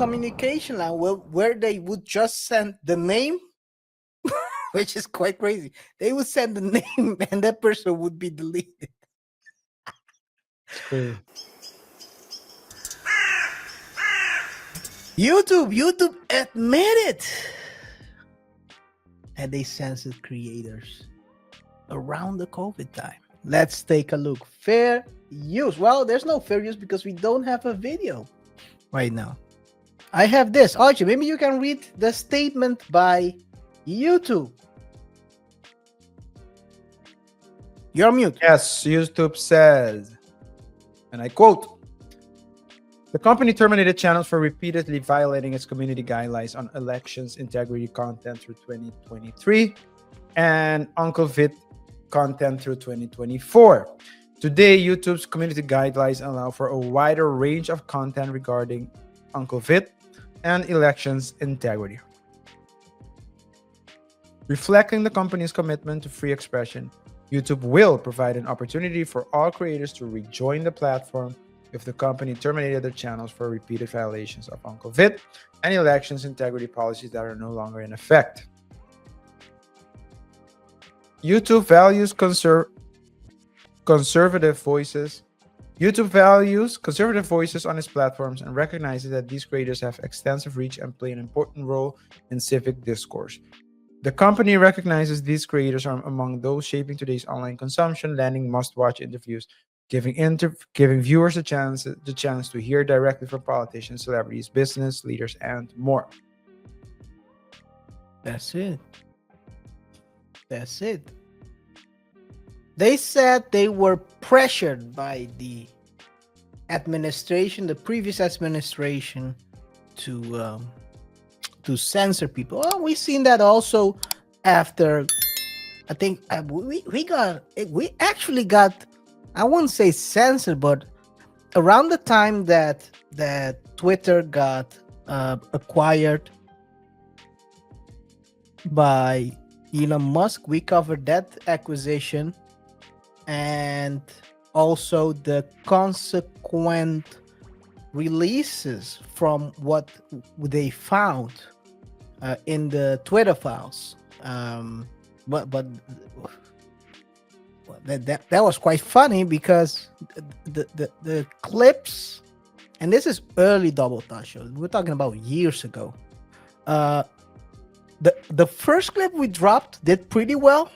communication line where they would just send the name, which is quite crazy. They would send the name and that person would be deleted. It's crazy. YouTube admitted that they censored creators around the COVID time. Let's take a look. Fair use. Well, there's no fair use because we don't have a video right now. I have this. Archie, maybe you can read the statement by YouTube. You're mute. Yes, YouTube says, and I quote, the company terminated channels for repeatedly violating its community guidelines on elections integrity content through 2023 and Uncle Vit content through 2024. Today, YouTube's community guidelines allow for a wider range of content regarding Uncle Vit and elections integrity. Reflecting the company's commitment to free expression, YouTube will provide an opportunity for all creators to rejoin the platform if the company terminated their channels for repeated violations of Uncle Vit and elections integrity policies that are no longer in effect. YouTube values conservative voices. YouTube values conservative voices on its platforms and recognizes that these creators have extensive reach and play an important role in civic discourse. The company recognizes these creators are among those shaping today's online consumption, landing must-watch interviews, giving viewers the chance to hear directly from politicians, celebrities, business leaders, and more. That's it. That's it. They said they were pressured by the administration, the previous administration, to censor people. Well, we've seen that also after. I think we actually got, I wouldn't say censored, but around the time that Twitter got acquired by Elon Musk, we covered that acquisition and also the consequent releases from what they found in the Twitter files. But that was quite funny because the clips, and this is early Double Touch shows, we're talking about years ago. The first clip we dropped did pretty well,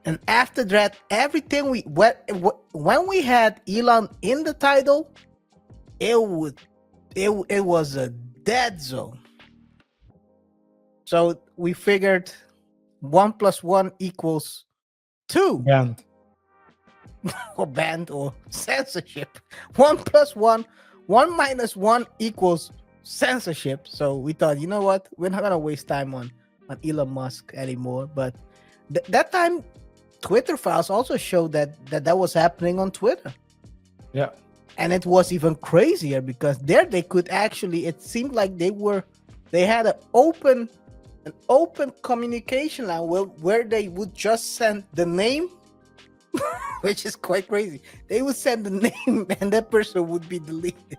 and after that, everything when we had Elon in the title, it was a dead zone. So we figured 1 + 1 = 2. Banned. Or banned or censorship. 1 + 1, 1 - 1 = censorship. So we thought, you know what? We're not gonna waste time on Elon Musk anymore. But that time, Twitter files also showed that was happening on Twitter. Yeah. And it was even crazier because there they could actually, it seemed like they had an open communication line where they would just send the name, which is quite crazy. They would send the name and that person would be deleted.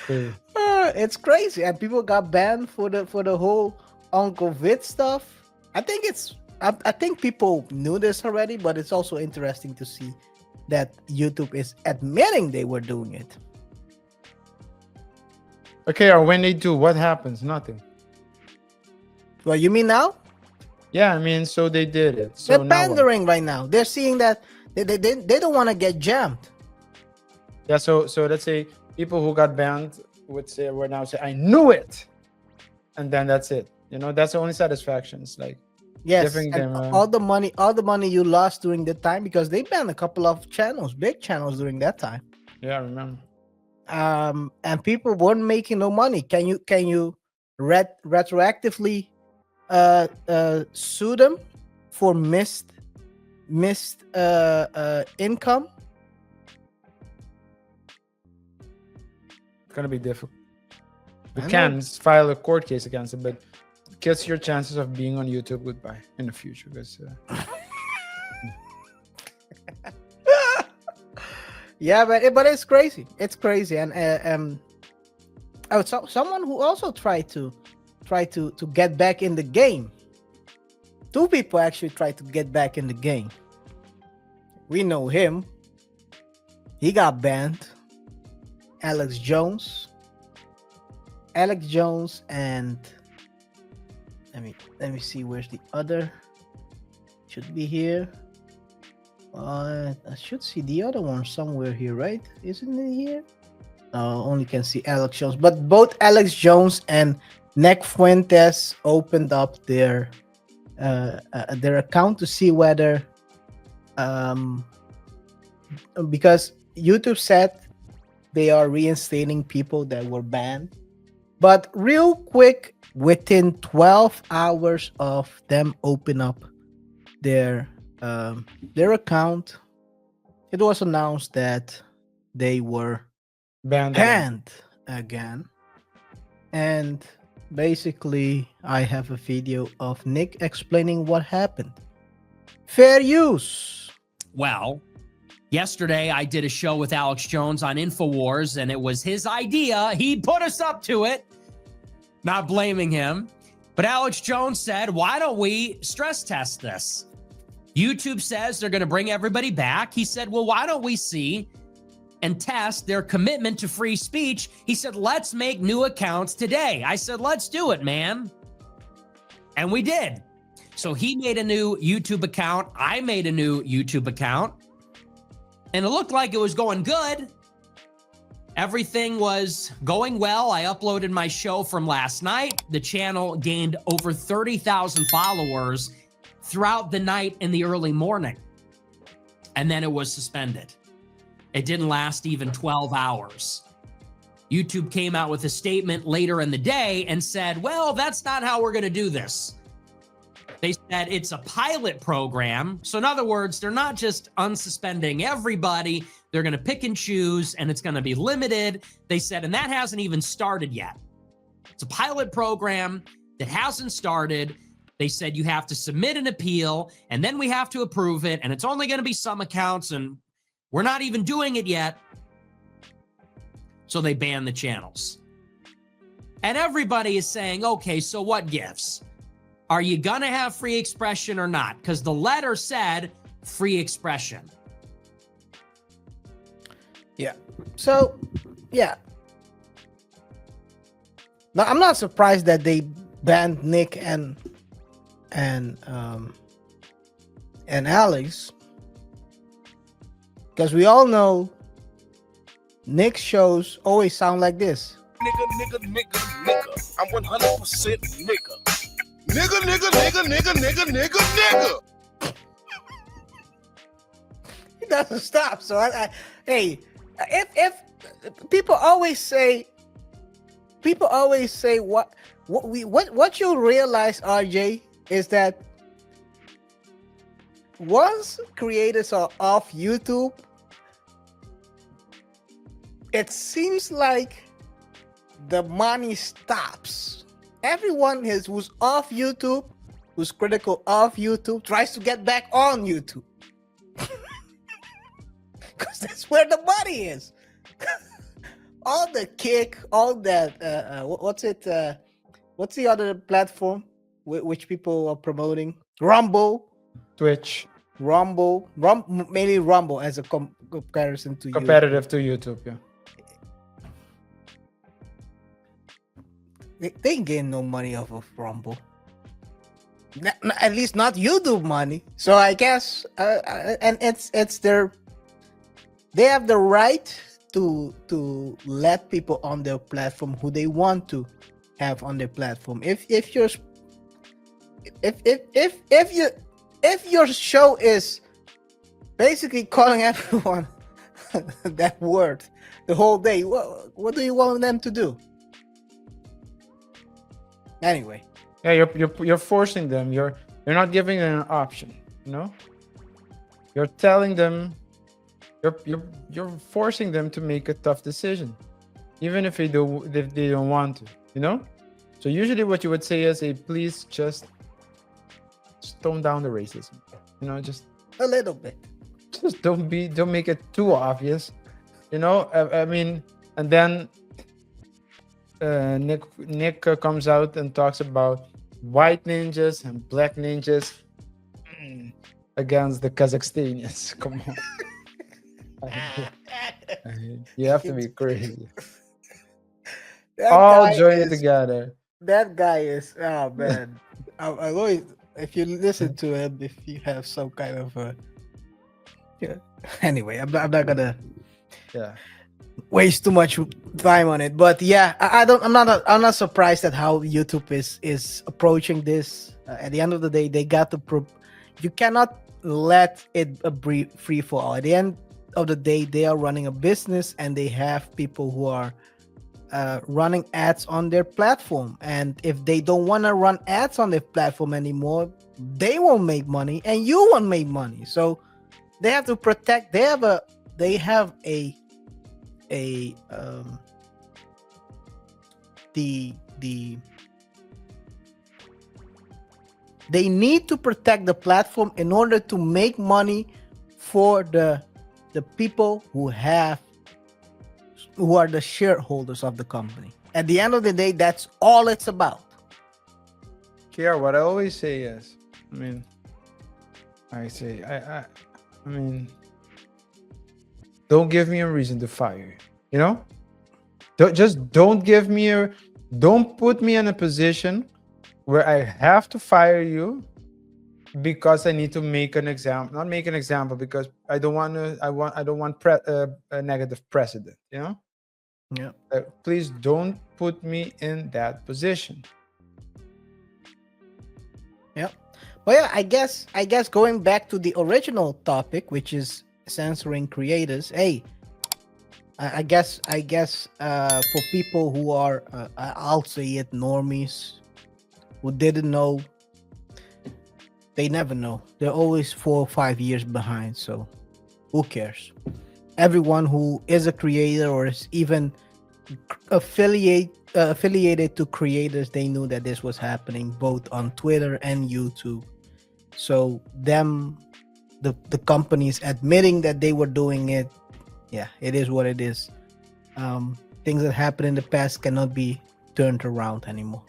It's crazy, and people got banned for the whole Uncle Vit stuff. I think people knew this already, but it's also interesting to see that YouTube is admitting they were doing it. Okay, or when they do, what happens? Nothing. Well, you mean now? Yeah, I mean, so they did it. So they're pandering right now. They're seeing that they don't want to get jammed. Yeah, so let's say people who got banned would say, we're now say, I knew it, and then that's it. You know, that's the only satisfaction. It's like, yes, and all the money you lost during the time, because they banned a couple of channels, big channels during that time. Yeah, I remember. And people weren't making no money. Can you retroactively sue them for missed income? It's gonna be difficult. You can file a court case against it, but kills your chances of being on YouTube goodbye in the future. Because yeah, but it's crazy. It's crazy, and Oh, so someone who also tried to get back in the game. Two people actually tried to get back in the game. We know him. He got banned. Alex Jones. Alex Jones and let me see where's the other. Should be here. I should see the other one somewhere here, right? Isn't it here? Only can see Alex Jones, but both Alex Jones and Nick Fuentes opened up their account to see whether because YouTube said they are reinstating people that were banned, but real quick, within 12 hours of them open up their account, it was announced that they were banned again. And basically, I have a video of Nick explaining what happened. Fair use. Well, yesterday I did a show with Alex Jones on InfoWars, and it was his idea. He put us up to it. Not blaming him. But Alex Jones said, why don't we stress test this? YouTube says they're going to bring everybody back. He said, well, why don't we see and test their commitment to free speech? He said, let's make new accounts today. I said, let's do it, man. And we did. So he made a new YouTube account. I made a new YouTube account. And it looked like it was going good. Everything was going well. I uploaded my show from last night. The channel gained over 30,000 followers throughout the night and the early morning. And then it was suspended. It didn't last even 12 hours. YouTube came out with a statement later in the day and said, well, that's not how we're going to do this. They said it's a pilot program. So in other words, they're not just unsuspending everybody. They're going to pick and choose, and it's going to be limited. They said, and that hasn't even started yet. It's a pilot program that hasn't started. They said you have to submit an appeal, and then we have to approve it, and it's only going to be some accounts, and we're not even doing it yet. So they banned the channels. And everybody is saying, okay, so what gives? Are you going to have free expression or not? Because the letter said free expression. Yeah. So, yeah. Now, I'm not surprised that they banned Nick and Alex, because we all know Nick's shows always sound like this. Nigga. I'm 100% nigga. Nigga. He doesn't stop. So hey, if people always say what you'll realize, RJ, is that once creators are off YouTube, it seems like the money stops. Everyone who's off YouTube, who's critical of YouTube, tries to get back on YouTube. Because that's where the money is. All the kick, all that, what's the other platform which people are promoting? Rumble. Twitch. Rumble, mainly Rumble as a comparison to Competitive to YouTube, yeah. They ain't getting no money off of Rumble. At least not YouTube money. So I guess, and it's their. They have the right to let people on their platform who they want to have on their platform. If your show is basically calling everyone that word the whole day, what do you want them to do? Anyway. Yeah, you're forcing them. You're not giving them an option. You know. You're telling them. You're forcing them to make a tough decision, even if they don't want to. You know. So usually, what you would say is, "Hey, please just tone down the racism." You know, just a little bit. Just don't make it too obvious. You know. I mean, and then Nick comes out and talks about white ninjas and black ninjas against the Kazakhstanians. Come on. You have to be crazy. That All guy join is- together. That guy is, oh man. I always, if you listen to him, if you have some kind of a, yeah. Anyway, I'm not gonna Yeah. waste too much time on it. But yeah, I'm not surprised at how YouTube is approaching this. At the end of the day, they got to you cannot let it a free for all. At the end of the day, they are running a business and they have people who are running ads on their platform, and if they don't want to run ads on their platform anymore, they won't make money and you won't make money. So they have to protect. They have a they need to protect the platform in order to make money for the people who are the shareholders of the company. At the end of the day, that's all it's about. KaiR, what I always say is, don't give me a reason to fire you. You know, don't put me in a position where I have to fire you because I need to make an example. Not make an example because I don't want a negative precedent. You know. Yeah. Please don't put me in that position. Yeah. Well, yeah, I guess going back to the original topic, which is censoring creators. Hey, I guess for people who are I'll say it, normies who didn't know, they never know. They're always 4 or 5 years behind. So who cares? Everyone who is a creator or is even affiliated to creators, they knew that this was happening both on Twitter and YouTube. So the companies admitting that they were doing it, yeah, it is what it is. Things that happened in the past cannot be turned around anymore.